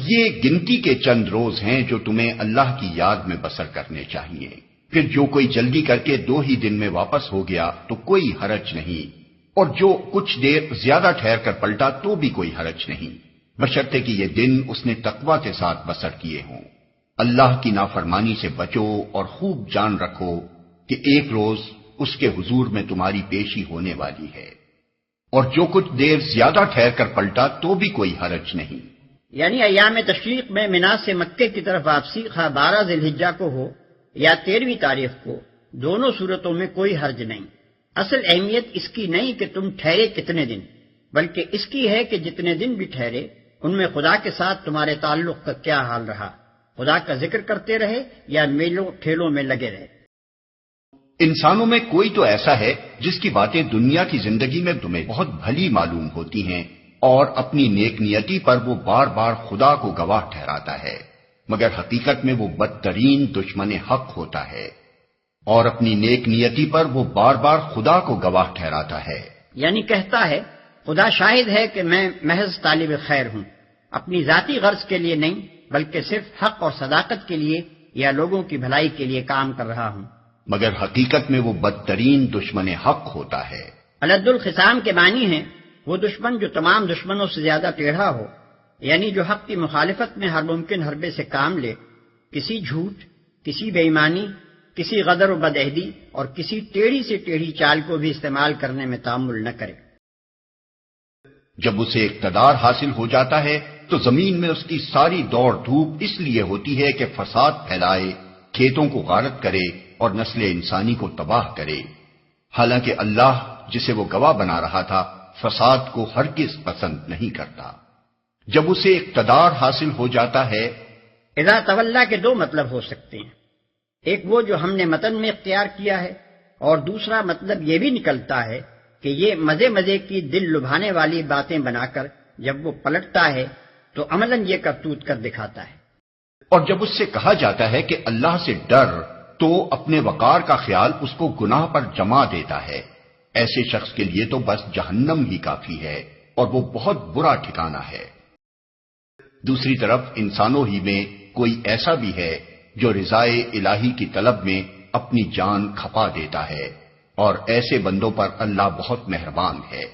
یہ گنتی کے چند روز ہیں جو تمہیں اللہ کی یاد میں بسر کرنے چاہیے، پھر جو کوئی جلدی کر کے 2 ہی دن میں واپس ہو گیا تو کوئی حرج نہیں، اور جو کچھ دیر زیادہ ٹھہر کر پلٹا تو بھی کوئی حرج نہیں، بشرطے کہ یہ دن اس نے تقوی کے ساتھ بسر کیے ہوں۔ اللہ کی نافرمانی سے بچو اور خوب جان رکھو کہ ایک روز اس کے حضور میں تمہاری پیشی ہونے والی ہے، اور جو کچھ دیر زیادہ ٹھہر کر پلٹا تو بھی کوئی حرج نہیں۔ یعنی ایام تشریق میں منا سے مکے کی طرف واپسی خواہ 12 ذی الحجہ کو ہو یا 13ویں تاریخ کو، دونوں صورتوں میں کوئی حرج نہیں۔ اصل اہمیت اس کی نہیں کہ تم ٹھہرے کتنے دن، بلکہ اس کی ہے کہ جتنے دن بھی ٹھہرے ان میں خدا کے ساتھ تمہارے تعلق کا کیا حال رہا، خدا کا ذکر کرتے رہے یا میلوں ٹھیلوں میں لگے رہے۔ انسانوں میں کوئی تو ایسا ہے جس کی باتیں دنیا کی زندگی میں تمہیں بہت بھلی معلوم ہوتی ہیں، اور اپنی نیک نیتی پر وہ بار بار خدا کو گواہ ٹھہراتا ہے، مگر حقیقت میں وہ بدترین دشمن حق ہوتا ہے، اور اپنی نیک نیتی پر وہ بار بار خدا کو گواہ ٹھہراتا ہے۔ یعنی کہتا ہے خدا شاہد ہے کہ میں محض طالب خیر ہوں، اپنی ذاتی غرض کے لیے نہیں بلکہ صرف حق اور صداقت کے لیے یا لوگوں کی بھلائی کے لیے کام کر رہا ہوں، مگر حقیقت میں وہ بدترین دشمن حق ہوتا ہے۔ الد الخصام کے معنی ہیں وہ دشمن جو تمام دشمنوں سے زیادہ ٹیڑھا ہو، یعنی جو حق کی مخالفت میں ہر ممکن حربے سے کام لے، کسی جھوٹ، کسی بے ایمانی، کسی غدر و بدعہدی اور کسی ٹیڑھی سے ٹیڑھی چال کو بھی استعمال کرنے میں تامل نہ کرے۔ جب اسے اقتدار حاصل ہو جاتا ہے تو زمین میں اس کی ساری دوڑ دھوپ اس لیے ہوتی ہے کہ فساد پھیلائے، کھیتوں کو غارت کرے اور نسل انسانی کو تباہ کرے، حالانکہ اللہ جسے وہ گواہ بنا رہا تھا فساد کو ہرگز پسند نہیں کرتا۔ جب اسے اقتدار حاصل ہو جاتا ہے، اذا تولا کے 2 مطلب ہو سکتے ہیں، ایک وہ جو ہم نے متن میں اختیار کیا ہے، اور دوسرا مطلب یہ بھی نکلتا ہے کہ یہ مزے مزے کی دل لبھانے والی باتیں بنا کر جب وہ پلٹتا ہے تو عملاً یہ کرتوت کر دکھاتا ہے۔ اور جب اس سے کہا جاتا ہے کہ اللہ سے ڈر تو اپنے وقار کا خیال اس کو گناہ پر جما دیتا ہے، ایسے شخص کے لیے تو بس جہنم ہی کافی ہے، اور وہ بہت برا ٹھکانہ ہے۔ دوسری طرف انسانوں ہی میں کوئی ایسا بھی ہے جو رضائے الہی کی طلب میں اپنی جان کھپا دیتا ہے، اور ایسے بندوں پر اللہ بہت مہربان ہے۔